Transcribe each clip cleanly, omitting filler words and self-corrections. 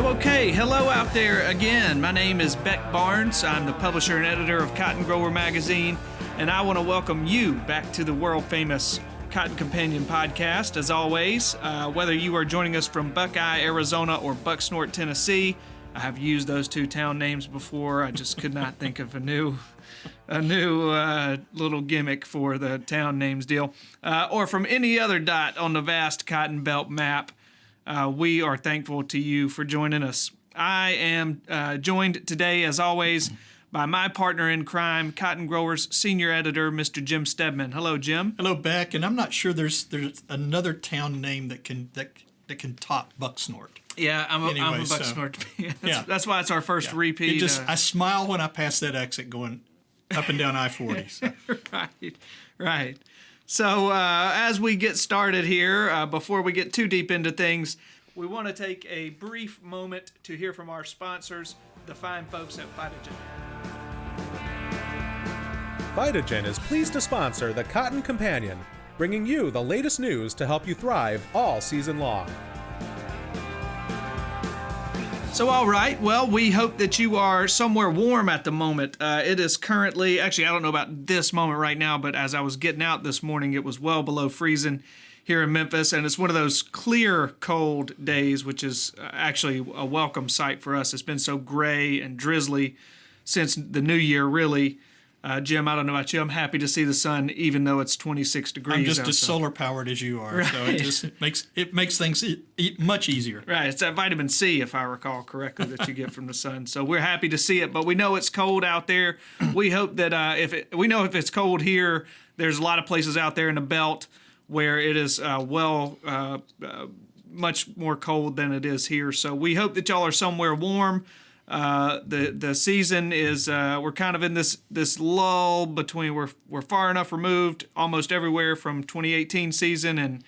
So, okay, hello out there again. My name is Beck Barnes. I'm the publisher and editor of Cotton Grower Magazine, and I want to welcome you back to the world-famous Cotton Companion podcast. As always, whether you are joining us from Buckeye, Arizona, or Bucksnort, Tennessee, I have used those two town names before. I just could not think of a new little gimmick for the town names deal, or from any other dot on the vast Cotton Belt map. We are thankful to you for joining us. I am joined today, as always, by my partner in crime, Cotton Growers senior editor, Mr. Jim Steadman. Hello, Jim. Hello, Beck. And I'm not sure there's another town name that can top Bucksnort. Yeah, I'm a Bucksnort fan. That's why it's our first repeat. I smile when I pass that exit going up and down I-40. So. Right. So as we get started here, before we get too deep into things, we want to take a brief moment to hear from our sponsors, the fine folks at Phytogen. Phytogen is pleased to sponsor the Cotton Companion, bringing you the latest news to help you thrive all season long. So, all right, well, we hope that you are somewhere warm at the moment. It is currently, actually, I don't know about this moment right now, but as I was getting out this morning, it was well below freezing here in Memphis, and it's one of those clear, cold days, which is actually a welcome sight for us. It's been so gray and drizzly since the new year, really. Jim, I don't know about you. I'm happy to see the sun, even though it's 26 degrees. I'm just as solar powered as you are, right. So it makes things much eeasier. Right, it's that vitamin C, if I recall correctly, that you get from the sun. So we're happy to see it, but we know it's cold out there. We hope that if it's cold here, there's a lot of places out there in the belt where it is much more cold than it is here. So we hope that y'all are somewhere warm. The season is we're kind of in this lull between we're far enough removed almost everywhere from 2018 season and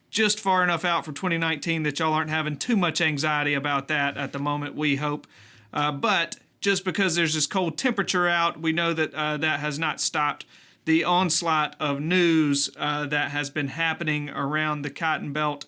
just far enough out from 2019 that y'all aren't having too much anxiety about that at the moment, we hope. But just because there's this cold temperature out, we know that that has not stopped the onslaught of news that has been happening around the Cotton Belt.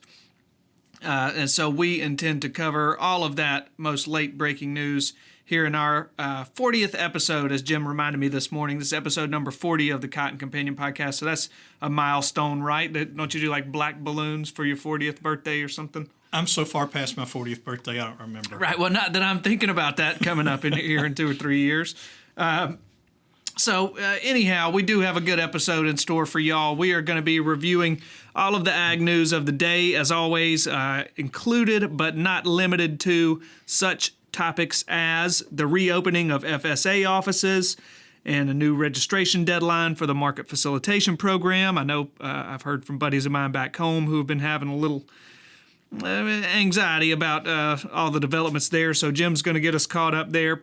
And so we intend to cover all of that most late-breaking news here in our 40th episode, as Jim reminded me this morning. This is episode number 40 of the Cotton Companion podcast, so that's a milestone, right? Don't you do like black balloons for your 40th birthday or something? I'm so far past my 40th birthday, I don't remember. Right, well, not that I'm thinking about that coming up in here in 2 or 3 years. So anyhow, we do have a good episode in store for y'all. We are going to be reviewing all of the ag news of the day, as always, included but not limited to such topics as the reopening of FSA offices and a new registration deadline for the market facilitation program. I know I've heard from buddies of mine back home who have been having a little anxiety about all the developments there, so Jim's going to get us caught up there.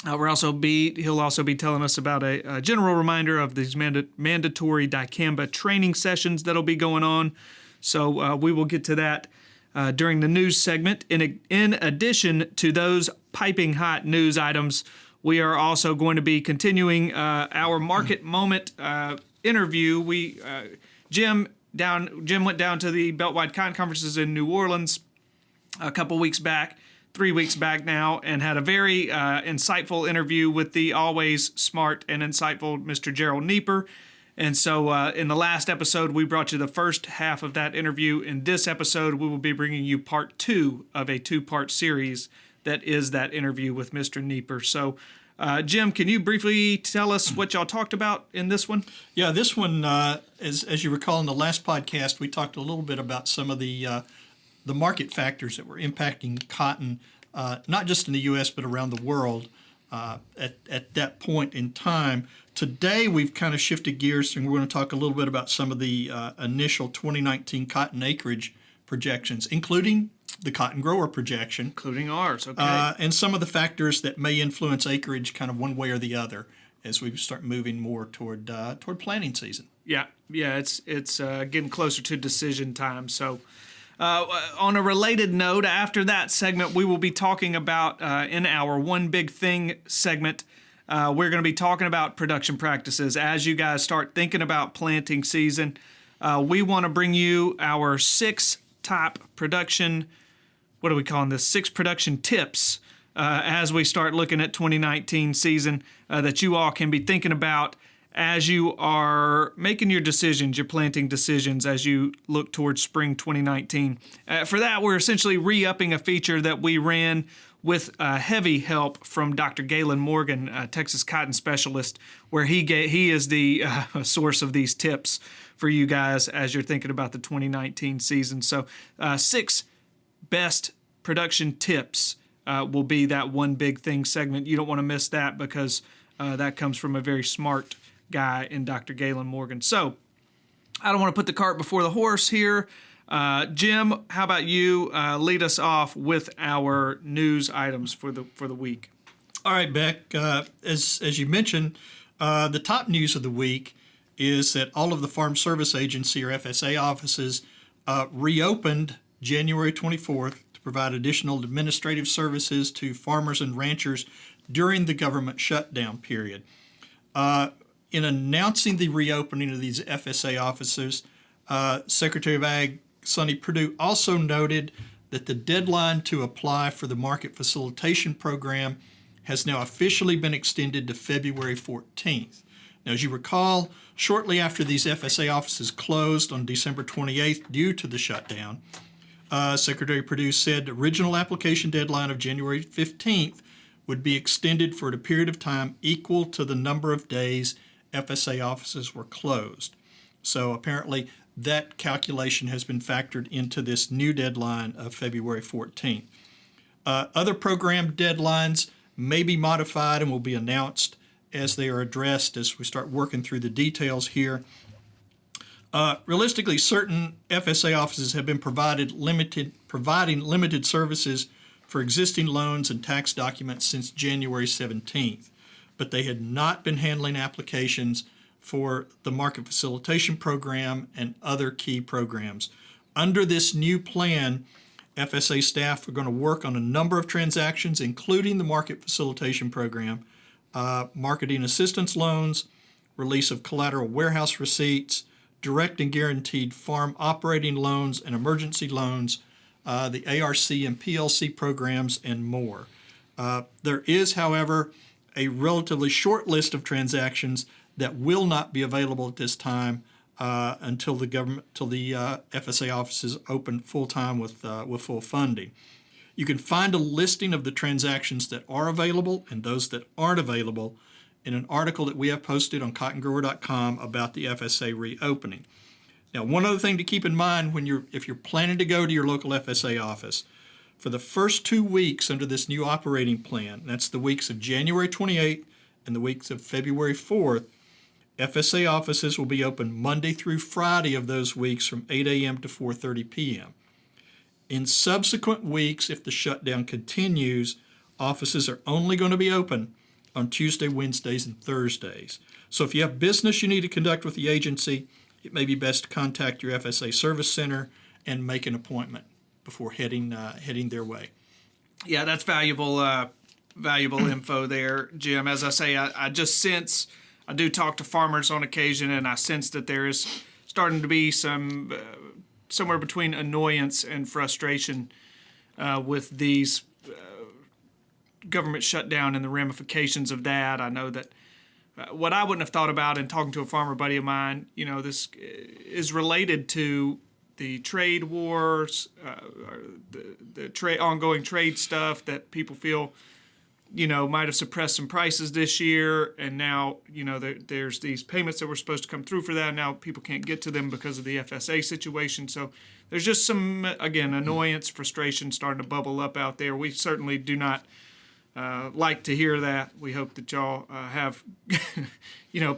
He'll also be telling us about a general reminder of these mandatory dicamba training sessions that'll be going on. So we will get to that during the news segment. In addition to those piping hot news items, we are also going to be continuing our market moment interview. Jim went down to the Beltwide Cotton Conferences in New Orleans a couple weeks back. 3 weeks back now, and had a very insightful interview with the always smart and insightful Mr. Jarrell Neeper. And so in the last episode, we brought you the first half of that interview. In this episode, we will be bringing you part 2 of a 2-part series that is that interview with Mr. Neeper. So, Jim, can you briefly tell us what y'all talked about in this one? Yeah, this one, as you recall in the last podcast, we talked a little bit about some of the market factors that were impacting cotton, not just in the U.S. but around the world at that point in time. Today we've kind of shifted gears and we're going to talk a little bit about some of the initial 2019 cotton acreage projections, including the cotton grower projection. Including ours, okay. And some of the factors that may influence acreage kind of one way or the other as we start moving more toward planting season. Yeah, it's getting closer to decision time, so... on a related note, after that segment, we will be talking about, in our One Big Thing segment, we're going to be talking about production practices. As you guys start thinking about planting season, we want to bring you our 6 top production what are we calling this? 6 production tips as we start looking at 2019 season that you all can be thinking about as you are making your decisions, your planting decisions as you look towards spring 2019. For that, we're essentially re-upping a feature that we ran with heavy help from Dr. Gaylon Morgan, a Texas cotton specialist, where he is the source of these tips for you guys as you're thinking about the 2019 season. So 6 best production tips will be that one big thing segment. You don't want to miss that because that comes from a very smart guy in Dr. Gaylon Morgan. So I don't want to put the cart before the horse here. Jim, how about you lead us off with our news items for the week? All right, Beck. As you mentioned, the top news of the week is that all of the Farm Service Agency, or FSA, offices reopened January 24th to provide additional administrative services to farmers and ranchers during the government shutdown period. In announcing the reopening of these FSA offices, Secretary of Ag Sonny Perdue also noted that the deadline to apply for the Market Facilitation Program has now officially been extended to February 14th. Now, as you recall, shortly after these FSA offices closed on December 28th due to the shutdown, Secretary Perdue said the original application deadline of January 15th would be extended for a period of time equal to the number of days FSA offices were closed. So apparently that calculation has been factored into this new deadline of February 14th. Other program deadlines may be modified and will be announced as they are addressed as we start working through the details here. Realistically, certain FSA offices have been providing limited services for existing loans and tax documents since January 17th, but they had not been handling applications for the Market Facilitation Program and other key programs. Under this new plan, FSA staff are going to work on a number of transactions, including the Market Facilitation Program, marketing assistance loans, release of collateral warehouse receipts, direct and guaranteed farm operating loans and emergency loans, the ARC and PLC programs, and more. There is, however, a relatively short list of transactions that will not be available at this time until the FSA offices open full time with full funding. You can find a listing of the transactions that are available and those that aren't available in an article that we have posted on cottongrower.com about the FSA reopening. Now, one other thing to keep in mind if you're planning to go to your local FSA office, for the first 2 weeks under this new operating plan, that's the weeks of January 28th and the weeks of February 4th, FSA offices will be open Monday through Friday of those weeks from 8 a.m. to 4:30 p.m. In subsequent weeks, if the shutdown continues, offices are only going to be open on Tuesday, Wednesdays, and Thursdays. So if you have business you need to conduct with the agency, it may be best to contact your FSA service center and make an appointment before heading their way. Yeah, that's valuable info there, Jim. As I say, I just sense, I do talk to farmers on occasion, and I sense that there is starting to be some somewhere between annoyance and frustration with these government shutdown and the ramifications of that. I know that what I wouldn't have thought about in talking to a farmer buddy of mine, this is related to the trade wars, the ongoing trade stuff that people feel, might have suppressed some prices this year, and now, there's these payments that were supposed to come through for that. And now people can't get to them because of the FSA situation. So there's just some, again, annoyance, frustration starting to bubble up out there. We certainly do not like to hear that. We hope that y'all have,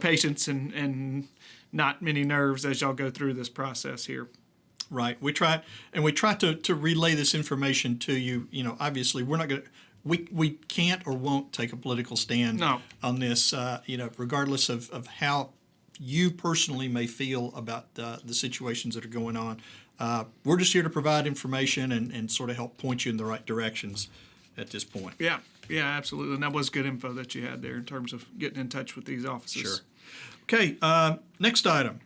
patience and not many nerves as y'all go through this process here. Right. We try to relay this information to you. Obviously, we're not going to. We can't or won't take a political stand on this, regardless of how you personally may feel about the situations that are going on. We're just here to provide information and sort of help point you in the right directions at this point. Yeah, absolutely. And that was good info that you had there in terms of getting in touch with these offices. Sure. Okay, next item.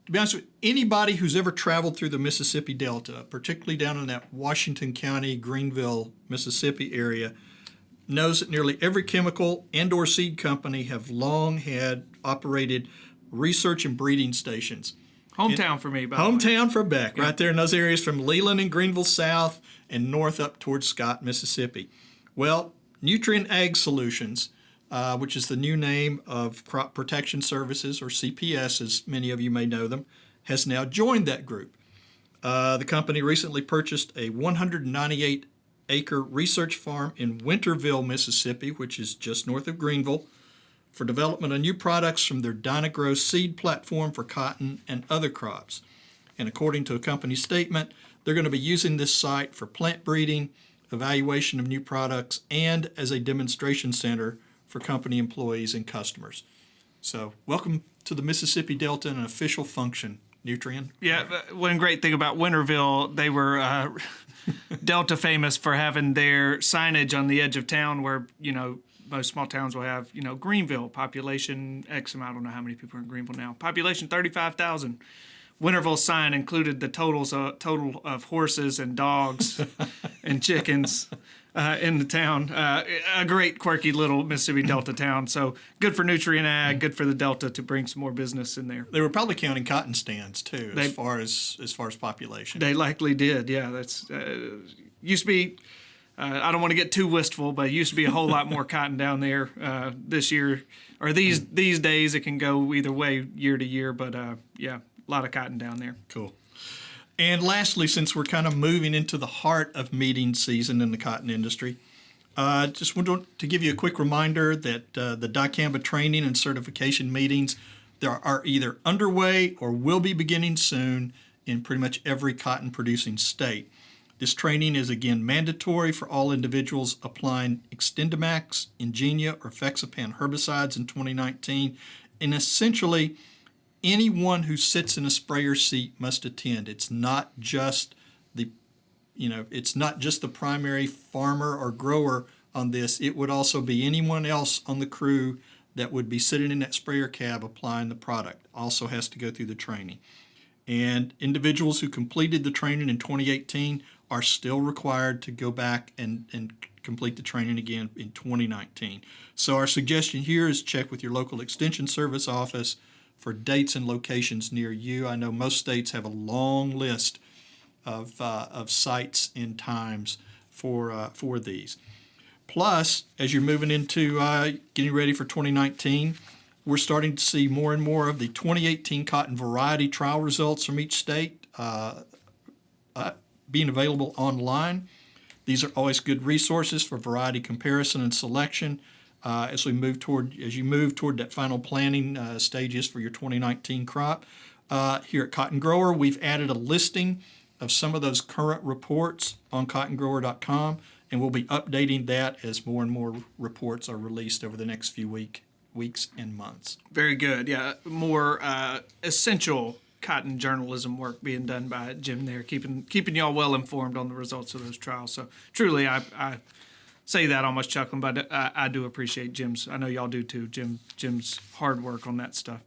to be honest with you, anybody who's ever traveled through the Mississippi Delta, particularly down in that Washington County, Greenville, Mississippi area, knows that nearly every chemical and or seed company have long had operated research and breeding stations. Hometown for me, by the way. Hometown for Beck, right there in those areas from Leland and Greenville south and north up towards Scott, Mississippi. Well, Nutrient Ag Solutions, which is the new name of Crop Protection Services, or CPS, as many of you may know them, has now joined that group. The company recently purchased a 198-acre research farm in Winterville, Mississippi, which is just north of Greenville, for development of new products from their Dynagrow seed platform for cotton and other crops. And according to a company statement, they're going to be using this site for plant breeding, evaluation of new products, and as a demonstration center for company employees and customers. So welcome to the Mississippi Delta in an official function, Nutrien. Yeah, one great thing about Winterville, they were Delta famous for having their signage on the edge of town where, most small towns will have, Greenville, population X amount. I don't know how many people are in Greenville now. Population 35,000. Winterville's sign included the total of horses and dogs and chickens in the town. A great, quirky little Mississippi Delta town. So good for Nutrient Ag, good for the Delta to bring some more business in there. They were probably counting cotton stands too, as far as population. They likely did. Yeah, that's used to be. I don't want to get too wistful, but it used to be a whole lot more cotton down there this year, or these days. It can go either way year to year, but yeah, a lot of cotton down there. Cool. And lastly, since we're kind of moving into the heart of meeting season in the cotton industry, just want to give you a quick reminder that the dicamba training and certification meetings are either underway or will be beginning soon in pretty much every cotton producing state. This training is again mandatory for all individuals applying Extendamax, Ingenia, or Fexapan herbicides in 2019, and essentially anyone who sits in a sprayer seat must attend. It's not just the primary farmer or grower on this. It would also be anyone else on the crew that would be sitting in that sprayer cab applying the product. Also has to go through the training. And individuals who completed the training in 2018 are still required to go back and complete the training again in 2019. So our suggestion here is check with your local extension service office for dates and locations near you. I know most states have a long list of sites and times for these. Plus, as you're moving into getting ready for 2019, we're starting to see more and more of the 2018 cotton variety trial results from each state being available online. These are always good resources for variety comparison and selection as you move toward that final planning stages for your 2019 crop. Here at Cotton Grower, we've added a listing of some of those current reports on cottongrower.com, and we'll be updating that as more and more reports are released over the next few weeks and months. Very good. Yeah, more essential cotton journalism work being done by Jim there, keeping y'all well informed on the results of those trials. So truly, I say that almost chuckling, but I do appreciate Jim's. I know y'all do too. Jim's hard work on that stuff.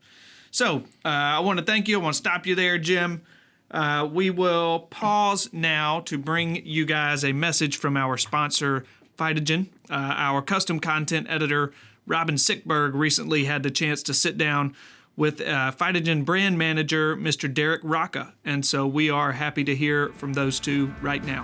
So I want to thank you. I want to stop you there, Jim. We will pause now to bring you guys a message from our sponsor, Phytogen. Our custom content editor, Robin Sickberg, recently had the chance to sit down with Phytogen brand manager, Mr. Derek Rocca. And so we are happy to hear from those two right now.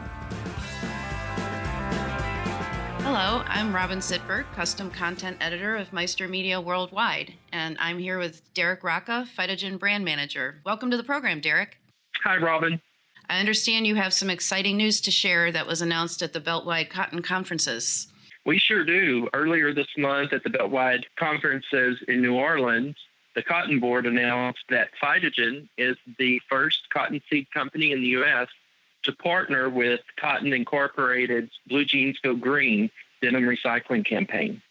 Hello, I'm Robin Sittberg, custom content editor of Meister Media Worldwide, and I'm here with Derek Rocca, Phytogen brand manager. Welcome to the program, Derek. Hi, Robin. I understand you have some exciting news to share that was announced at the Beltwide Cotton Conferences. We sure do. Earlier this month at the Beltwide Conferences in New Orleans, the Cotton Board announced that Phytogen is the first cottonseed company in the U.S. to partner with Cotton Incorporated's Blue Jeans Go Green denim recycling campaign.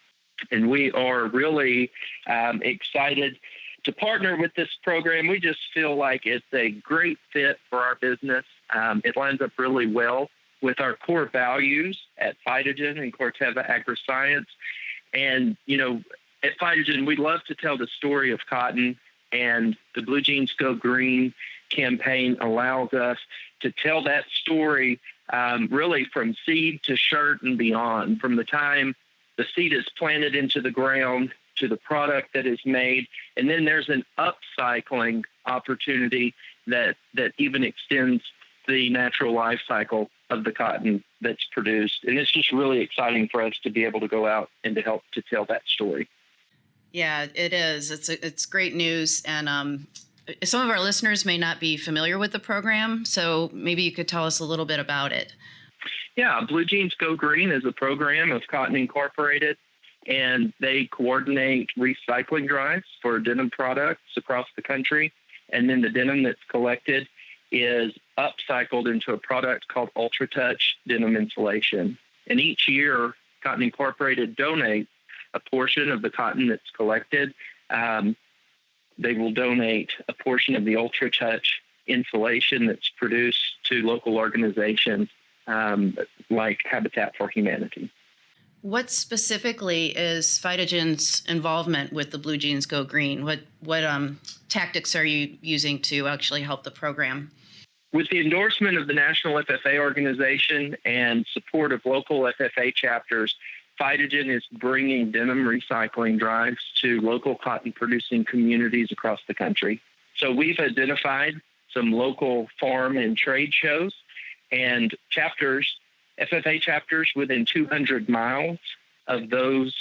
And we are really excited to partner with this program. We just feel like it's a great fit for our business. It lines up really well with our core values at Phytogen and Corteva AgriScience. And, you know, at Phytogen, we love to tell the story of cotton And the Blue Jeans Go Green campaign allows us to tell that story really from seed to shirt and beyond, from the time the seed is planted into the ground to the product that is made. And then there's an upcycling opportunity that even extends the natural life cycle of the cotton that's produced. And it's just really exciting for us to be able to go out and to help to tell that story. Yeah, it is. It's great news. And some of our listeners may not be familiar with the program, so maybe you could tell us a little bit about it. Yeah, Blue Jeans Go Green is a program of Cotton Incorporated, and they coordinate recycling drives for denim products across the country. And then the denim that's collected is upcycled into a product called Ultra Touch denim insulation. And each year, Cotton Incorporated donates a portion of the cotton that's collected. They will donate a portion of the Ultra Touch insulation that's produced to local organizations like Habitat for Humanity. What specifically is Phytogen's involvement with the Blue Jeans Go Green? What tactics are you using to actually help the program? With the endorsement of the National FFA organization and support of local FFA chapters, Phytogen is bringing denim recycling drives to local cotton-producing communities across the country. So we've identified some local farm and trade shows and chapters, FFA chapters within 200 miles of those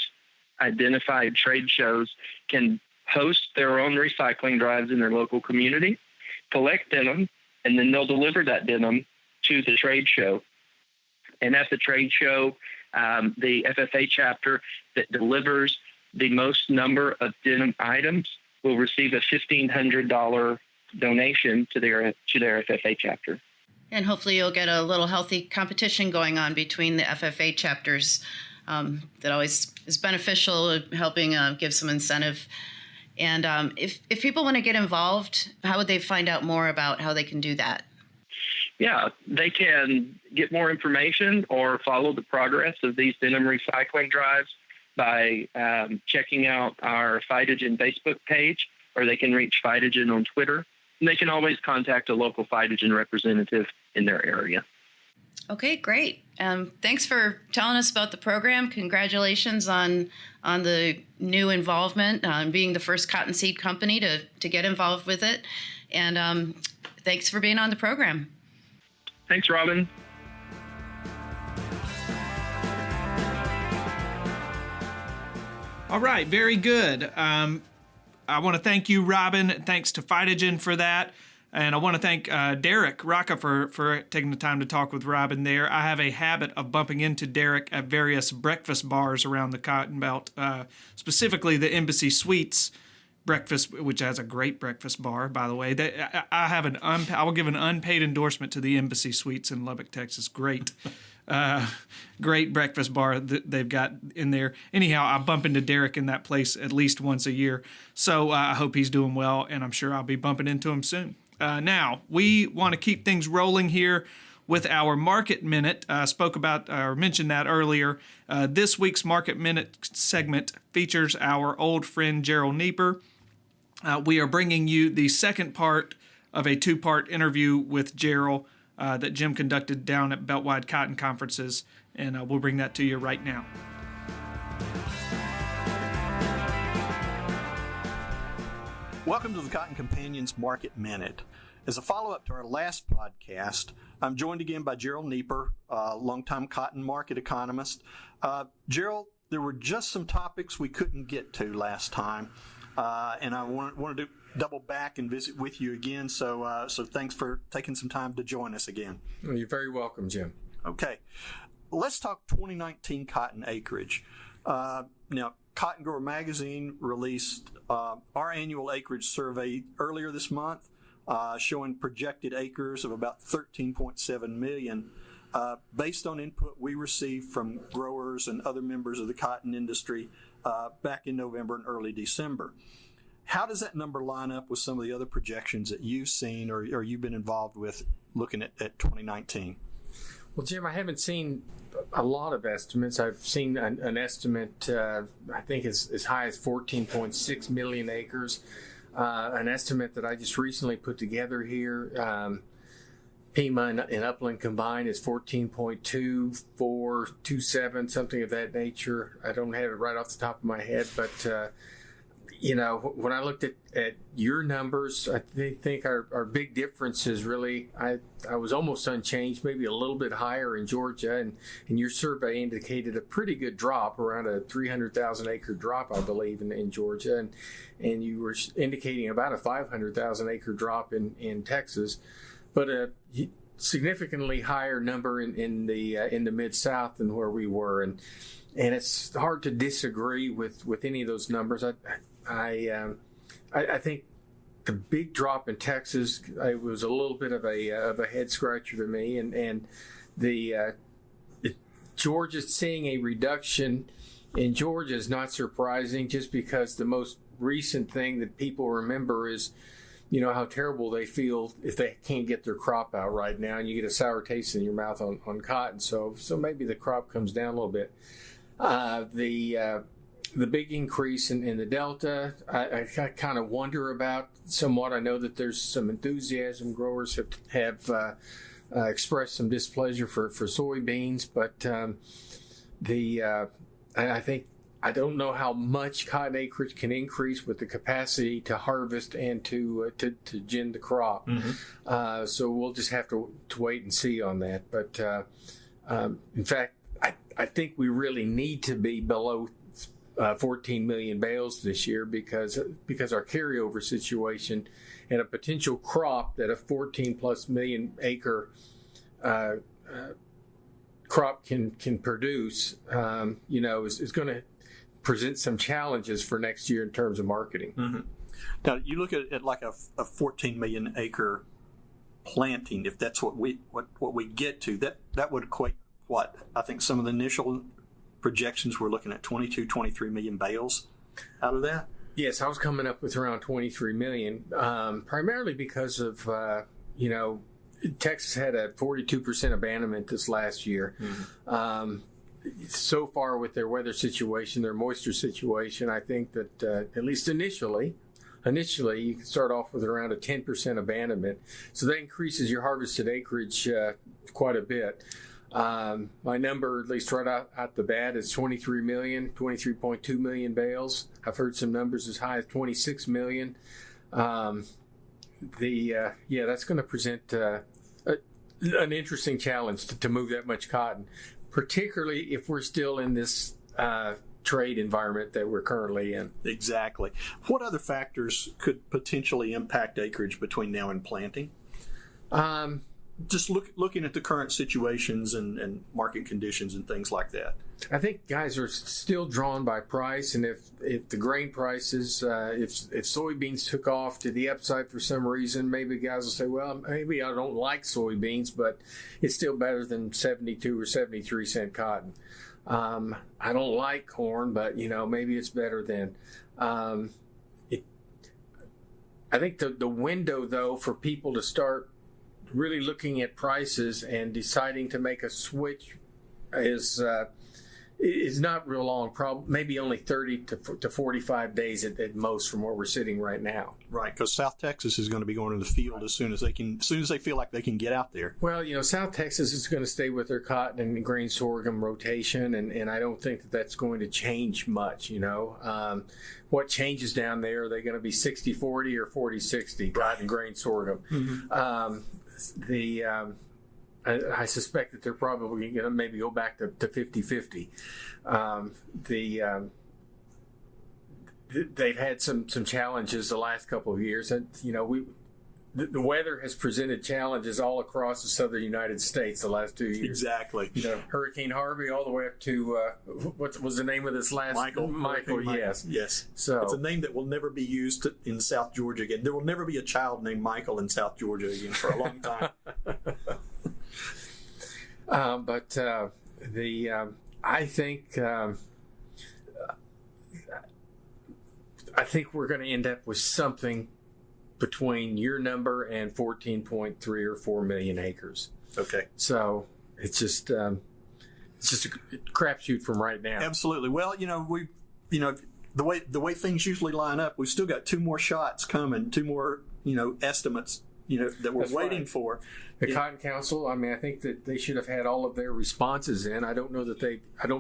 identified trade shows can host their own recycling drives in their local community, collect denim, and then they'll deliver that denim to the trade show. And at the trade show, the FFA chapter that delivers the most number of denim items will receive a $1,500 donation to their FFA chapter. And hopefully you'll get a little healthy competition going on between the FFA chapters. That always is beneficial, helping give some incentive. And if people want to get involved, how would they find out more about how they can do that? Yeah, they can get more information or follow the progress of these denim recycling drives by checking out our Phytogen Facebook page, or they can reach Phytogen on Twitter. And they can always contact a local Phytogen representative in their area. Okay, great. Thanks for telling us about the program. Congratulations on the new involvement, being the first cottonseed company to get involved with it. And thanks for being on the program. Thanks, Robin. All right, very good. I want to thank you, Robin. Thanks to Phytogen for that. And I want to thank Derek Rocca for taking the time to talk with Robin there. I have a habit of bumping into Derek at various breakfast bars around the Cotton Belt, specifically the Embassy Suites breakfast, which has a great breakfast bar, by the way. I will give an unpaid endorsement to the Embassy Suites in Lubbock, Texas. Great. Great breakfast bar that they've got in there. Anyhow, I bump into Derek in that place at least once a year. So I hope he's doing well, and I'm sure I'll be bumping into him soon. Now, we want to keep things rolling here with our Market Minute. Spoke about or mentioned that earlier. This week's Market Minute segment features our old friend Jarrell Neeper. We are bringing you the second part of a two-part interview with Jarrell that Jim conducted down at Beltwide Cotton Conferences, and we'll bring that to you right now. Welcome to the Cotton Companions Market Minute. As a follow-up to our last podcast, I'm joined again by Jarrell Neeper, longtime cotton market economist. Jarrell, there were just some topics we couldn't get to last time, and I wanted to double back and visit with you again, so thanks for taking some time to join us again. Well, you're very welcome, Jim. Okay, let's talk 2019 cotton acreage. Now, Cotton Grower Magazine released our annual acreage survey earlier this month, showing projected acres of about 13.7 million, based on input we received from growers and other members of the cotton industry back in November and early December. How does that number line up with some of the other projections that you've seen or you've been involved with looking at 2019? Well, Jim, I haven't seen a lot of estimates. I've seen an estimate, I think, as high as 14.6 million acres. An estimate that I just recently put together here, Pima and Upland combined is 14.2427, something of that nature. I don't have it right off the top of my head, but when I looked at your numbers, I think our big difference is really, I was almost unchanged, maybe a little bit higher in Georgia, and your survey indicated a pretty good drop, around a 300,000 acre drop, I believe, in Georgia, and you were indicating about a 500,000 acre drop in Texas, but a significantly higher number in the Mid-South than where we were, and it's hard to disagree with any of those numbers. I think the big drop in Texas, it was a little bit of a head scratcher to me, and Georgia seeing a reduction in Georgia is not surprising, just because the most recent thing that people remember is, how terrible they feel if they can't get their crop out right now, and you get a sour taste in your mouth on cotton. So maybe the crop comes down a little bit. The big increase in the Delta, I kind of wonder about somewhat. I know that there's some enthusiasm. Growers have expressed some displeasure for soybeans, but I think, I don't know how much cotton acreage can increase with the capacity to harvest and to gin the crop. Mm-hmm. So we'll just have to wait and see on that. But in fact, I think we really need to be below 14 million bales this year because our carryover situation and a potential crop that a 14 plus million acre crop can produce, is going to present some challenges for next year in terms of marketing. Mm-hmm. Now, you look at it like a 14 million acre planting. If that's what we get to, that would equate what? I think some of the initial projections were looking at 23 million bales out of that. Yes, I was coming up with around 23 million, primarily because of Texas had a 42% abandonment this last year. Mm-hmm. So far with their weather situation, their moisture situation, I think that at least initially you can start off with around a 10% abandonment. So that increases your harvested acreage quite a bit. My number, at least right out the bat, is 23.2 million bales. I've heard some numbers as high as 26 million. That's going to present an interesting challenge to move that much cotton, particularly if we're still in this trade environment that we're currently in. Exactly. What other factors could potentially impact acreage between now and planting? Just looking at the current situations and market conditions and things like that. I think guys are still drawn by price, and if the grain prices, if soybeans took off to the upside for some reason, maybe guys will say, well, maybe I don't like soybeans, but it's still better than 72 or 73 cent cotton. I don't like corn, but maybe it's better than. I think the window though for people to start really looking at prices and deciding to make a switch is not real long. Probably maybe only 30 to 45 days at most from where we're sitting right now. Right, because South Texas is going to be going to the field as soon as they feel like they can get out there. Well, South Texas is going to stay with their cotton and grain sorghum rotation, and I don't think that's going to change much. What changes down there? Are they going to be 60-40 or 40-60 cotton, grain, sorghum? Mm-hmm. I suspect that they're probably going to maybe go back to 50-50. They've had some challenges the last couple of years, and the weather has presented challenges all across the southern United States the last 2 years. Exactly. Hurricane Harvey all the way up to what was the name of this last Michael? Yes. So it's a name that will never be used in South Georgia again. There will never be a child named Michael in South Georgia again for a long time. I think we're going to end up with something between your number and 14.3 or 4 million acres. Okay. So it's just a crapshoot from right now. Absolutely. Well, the way things usually line up, we've still got 2 more shots coming, 2 more estimates that we're That's waiting right. for. The Cotton Council, I mean, I think that they should have had all of their responses in. I don't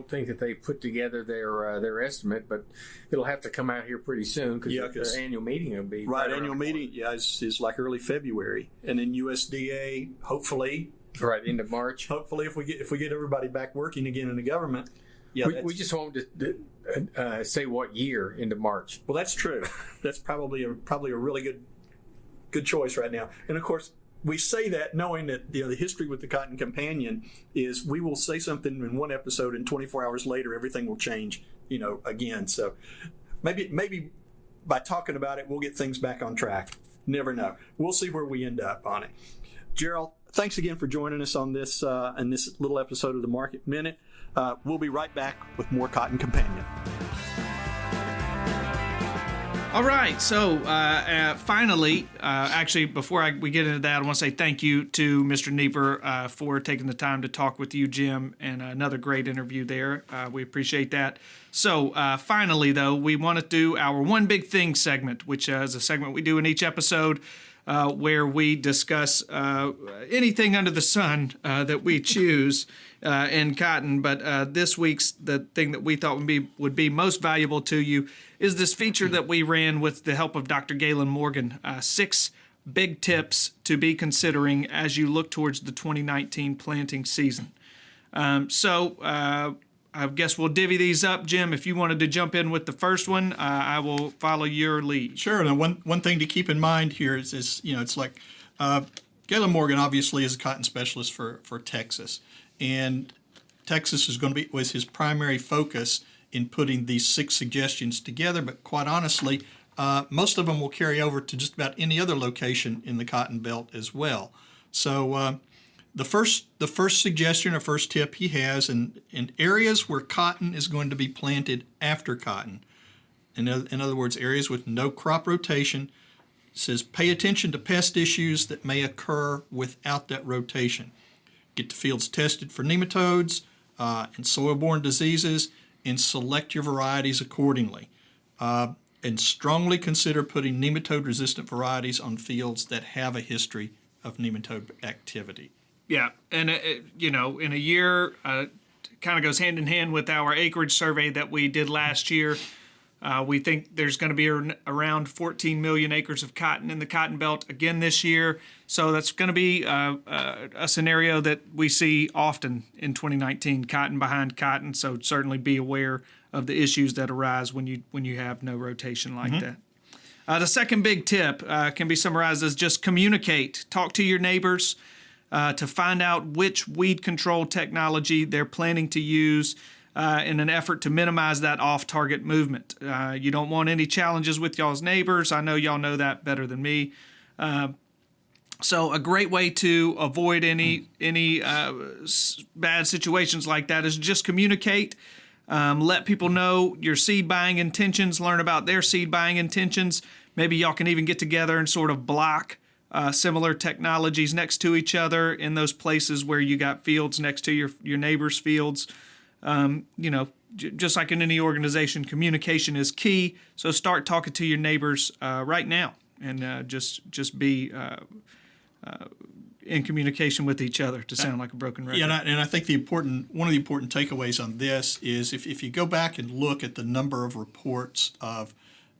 think that they put together their estimate, but it'll have to come out here pretty soon because their annual meeting will be Right, around annual the corner. meeting, is like early February, and then USDA, hopefully, Right, into March. if we get everybody back working again in the government. Yeah, We just want to say what year into March. well, that's true. That's probably a really good choice right now. And of course, we say that knowing that the history with the Cotton Companion is we will say something in one episode, and 24 hours later everything will change, again. So maybe by talking about it, we'll get things back on track. Never know. We'll see where we end up on it. Jarrell, thanks again for joining us on this in this little episode of the Market Minute. We'll be right back with more Cotton Companion. All right, so finally, actually, before we get into that, I want to say thank you to Mr. Neeper for taking the time to talk with you, Jim, and another great interview there. We appreciate that. So finally, though, we want to do our One Big Thing segment, which is a segment we do in each episode where we discuss anything under the sun that we choose in cotton. But this week's the thing that we thought would be most valuable to you is this feature that we ran with the help of Dr. Gaylon Morgan. 6 big tips to be considering as you look towards the 2019 planting season. I guess we'll divvy these up. Jim, if you wanted to jump in with the first one, I will follow your lead. Sure. And one thing to keep in mind here is it's like Gaylon Morgan obviously is a cotton specialist for Texas, and Texas was his primary focus in putting these 6 suggestions together. But quite honestly, most of them will carry over to just about any other location in the Cotton Belt as well. So the first suggestion or first tip he has in areas where cotton is going to be planted after cotton. In other words, areas with no crop rotation, says pay attention to pest issues that may occur without that rotation. Get the fields tested for nematodes and soil-borne diseases, and select your varieties accordingly. And strongly consider putting nematode-resistant varieties on fields that have a history of nematode activity. Yeah, and in a year, kind of goes hand in hand with our acreage survey that we did last year. We think there's going to be around 14 million acres of cotton in the Cotton Belt again this year. So that's going to be a scenario that we see often in 2019, cotton behind cotton. So certainly be aware of the issues that arise when you have no rotation like that. The second big tip can be summarized as just communicate. Talk to your neighbors to find out which weed control technology they're planning to use in an effort to minimize that off-target movement. You don't want any challenges with y'all's neighbors. I know y'all know that better than me. So a great way to avoid any bad situations like that is just communicate. Let people know your seed buying intentions, learn about their seed buying intentions. Maybe y'all can even get together and sort of block similar technologies next to each other in those places where you got fields next to your neighbors' fields. Just like in any organization, communication is key. So start talking to your neighbors right now, and just be in communication with each other, to sound like a broken record. Yeah, and I think one of the important takeaways on this is if you go back and look at the number of reports of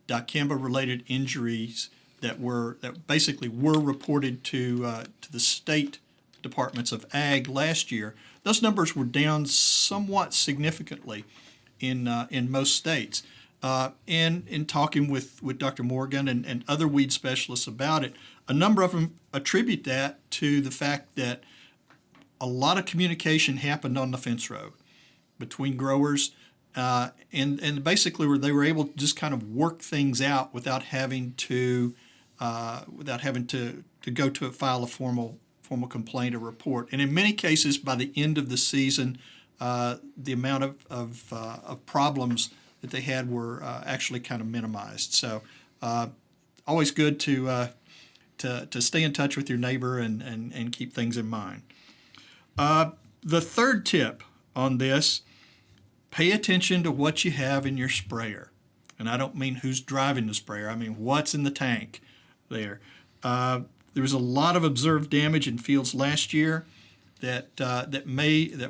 dicamba-related injuries that basically were reported to the state departments of ag last year, those numbers were down somewhat significantly in most states. And in talking with Dr. Morgan and other weed specialists about it, a number of them attribute that to the fact that a lot of communication happened on the fence row between growers, and basically where they were able to just kind of work things out without having to go to file a formal complaint or report. And in many cases, by the end of the season, the amount of problems that they had were actually kind of minimized. So always good to stay in touch with your neighbor and keep things in mind. The third tip on this, pay attention to what you have in your sprayer. And I don't mean who's driving the sprayer. I mean what's in the tank there. There was a lot of observed damage in fields last year that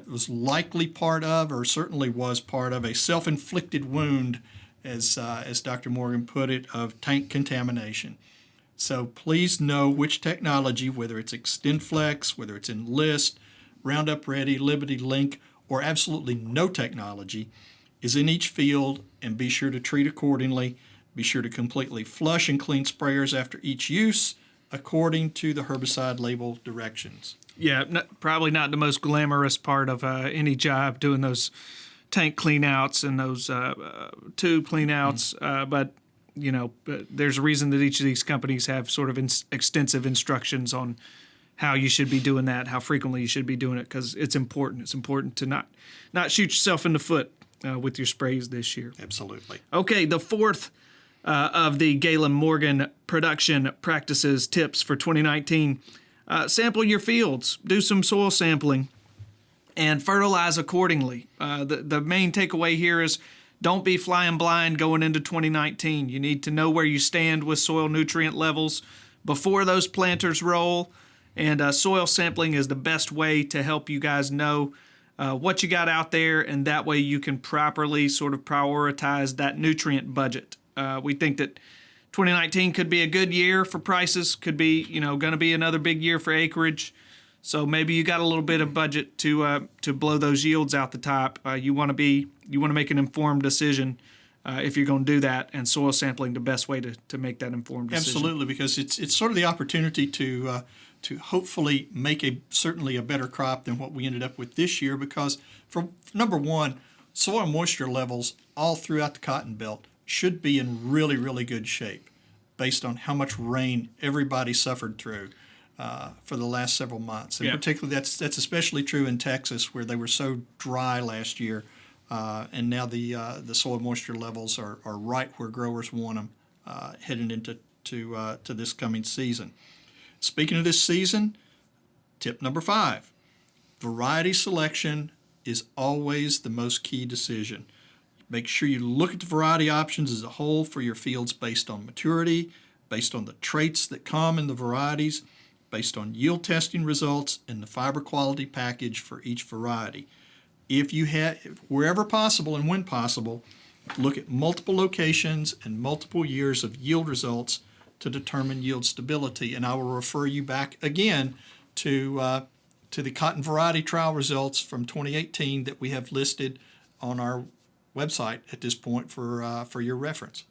was likely part of, or certainly was part of, a self-inflicted wound, as Dr. Morgan put it, of tank contamination. So please know which technology, whether it's XtendFlex, whether it's Enlist, Roundup Ready, Liberty Link, or absolutely no technology, is in each field, and be sure to treat accordingly. Be sure to completely flush and clean sprayers after each use according to the herbicide label directions. Yeah, probably not the most glamorous part of any job, doing those tank cleanouts and those tube cleanouts, but there's a reason that each of these companies have sort of extensive instructions on how you should be doing that, how frequently you should be doing it, because it's important. It's important to not shoot yourself in the foot with your sprays this year. Absolutely. Okay, the fourth of the Gaylon Morgan production practices tips for 2019. Sample your fields, do some soil sampling, and fertilize accordingly. The main takeaway here is don't be flying blind going into 2019. You need to know where you stand with soil nutrient levels before those planters roll, and soil sampling is the best way to help you guys know what you got out there, and that way you can properly sort of prioritize that nutrient budget. We think that 2019 could be a good year for prices, could be, going to be another big year for acreage. So maybe you got a little bit of budget to blow those yields out the top. You want to make an informed decision if you're going to do that, and soil sampling the best way to make that informed decision. Absolutely, because it's sort of the opportunity to hopefully make certainly a better crop than what we ended up with this year. Because for number one, soil moisture levels all throughout the cotton belt should be in really, really good shape based on how much rain everybody suffered through for the last several months. And particularly that's especially true in Texas, where they were so dry last year, and now the soil moisture levels are right where growers want them heading into this coming season. Speaking of this season, tip number 5, variety selection is always the most key decision. Make sure you look at the variety options as a whole for your fields based on maturity, based on the traits that come in the varieties, based on yield testing results, and the fiber quality package for each variety. Wherever possible and when possible, look at multiple locations and multiple years of yield results to determine yield stability. And I will refer you back again to the cotton variety trial results from 2018 that we have listed on our website at this point for your reference.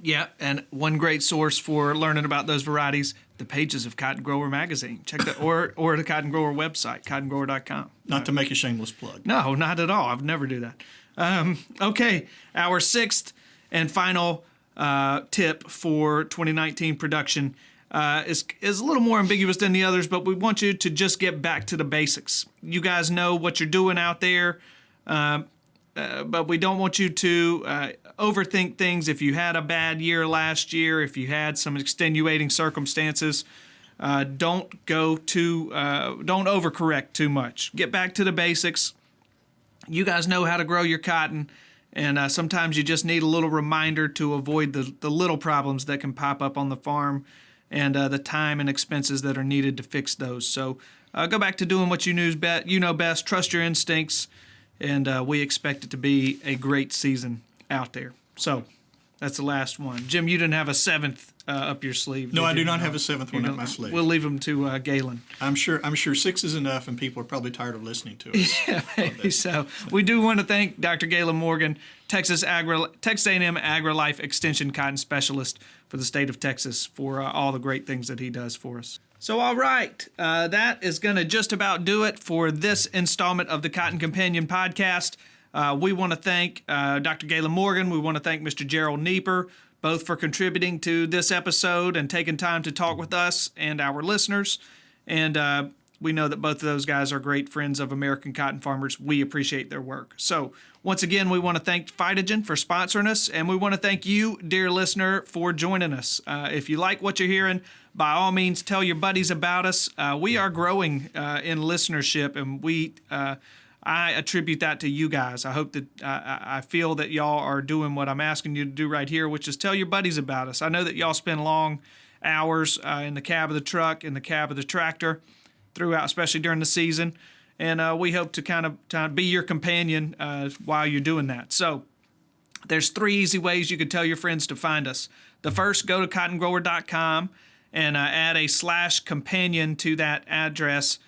Yeah, and one great source for learning about those varieties, the pages of Cotton Grower magazine. Check that, or the Cotton Grower website, cottongrower.com. Not to make a shameless plug. No, not at all. I've never do that. Okay, our sixth and final tip for 2019 production is a little more ambiguous than the others, but we want you to just get back to the basics. You guys know what you're doing out there, but we don't want you to overthink things. If you had a bad year last year, if you had some extenuating circumstances, don't overcorrect too much. Get back to the basics. You guys know how to grow your cotton, and sometimes you just need a little reminder to avoid the little problems that can pop up on the farm, and the time and expenses that are needed to fix those. So go back to doing what you know best. Trust your instincts. And we expect it to be a great season out there. So that's the last one. Jim, you didn't have a seventh up your sleeve. No, I do not have a seventh one up my sleeve. We'll leave them to Gaylon. I'm sure 6 is enough, and people are probably tired of listening to us. Yeah, maybe so. We do want to thank Dr. Gaylon Morgan, Texas A&M AgriLife Extension Cotton Specialist for the state of Texas, for all the great things that he does for us. So, all right, that is going to just about do it for this installment of the Cotton Companion podcast. We want to thank Dr. Gaylon Morgan. We want to thank Mr. Jarrell Neeper, both for contributing to this episode and taking time to talk with us and our listeners. And we know that both of those guys are great friends of American cotton farmers. We appreciate their work. So, once again, we want to thank Phytogen for sponsoring us, and we want to thank you, dear listener, for joining us. If you like what you're hearing, by all means, tell your buddies about us. We are growing in listenership, and we I attribute that to you guys. I hope that I feel that y'all are doing what I'm asking you to do right here, which is tell your buddies about us. I know that y'all spend long hours in the cab of the truck, in the cab of the tractor, throughout, especially during the season, and we hope to kind of be your companion while you're doing that. So there's 3 easy ways you can tell your friends to find us. The first, go to cottongrower.com and add a /companion to that address,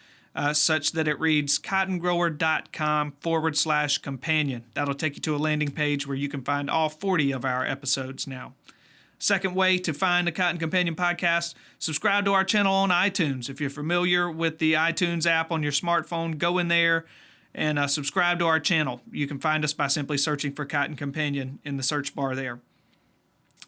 such that it reads cottongrower.com/companion. That'll take you to a landing page where you can find all 40 of our episodes now. Second way to find the Cotton Companion podcast, subscribe to our channel on iTunes. If you're familiar with the iTunes app on your smartphone, go in there and subscribe to our channel. You can find us by simply searching for Cotton Companion in the search bar there.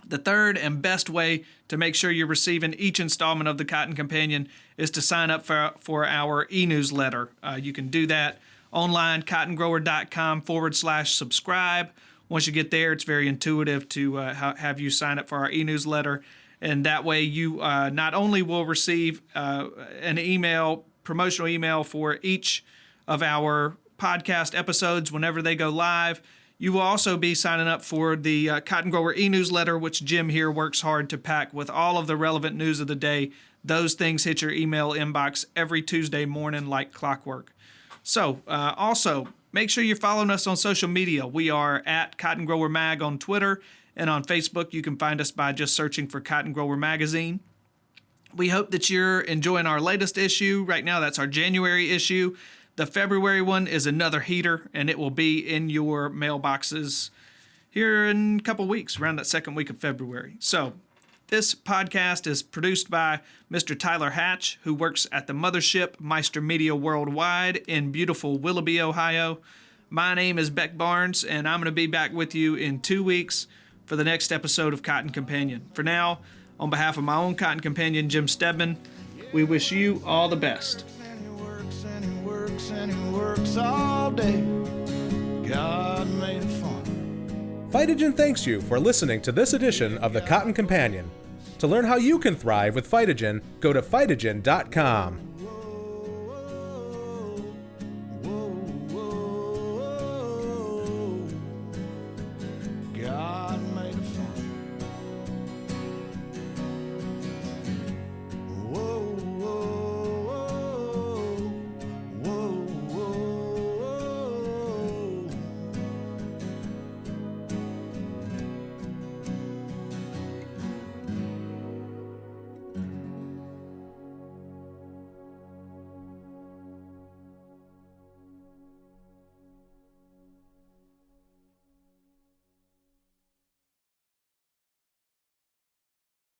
The third and best way to make sure you're receiving each installment of the Cotton Companion is to sign up for our e-newsletter. You can do that online, cottongrower.com/subscribe. Once you get there, it's very intuitive to have you sign up for our e-newsletter. And that way you not only will receive an email, promotional email for each of our podcast episodes whenever they go live, you will also be signing up for the Cotton Grower e-newsletter, which Jim here works hard to pack with all of the relevant news of the day. Those things hit your email inbox every Tuesday morning like clockwork. So also, make sure you're following us on social media. We are at Cotton Grower Mag on Twitter, and on Facebook you can find us by just searching for Cotton Grower Magazine. We hope that you're enjoying our latest issue. Right now, that's our January issue. The February one is another heater, and it will be in your mailboxes here in a couple weeks, around that second week of February. So this podcast is produced by Mr. Tyler Hatch, who works at the mothership Meister Media Worldwide in beautiful Willoughby, Ohio. My name is Beck Barnes, and I'm going to be back with you in 2 weeks for the next episode of Cotton Companion. For now, on behalf of my own Cotton Companion, Jim Steadman, we wish you all the best. And he works all day. God made it fun. Phytogen thanks you for listening to this edition of the Cotton Companion. To learn how you can thrive with Phytogen, go to phytogen.com.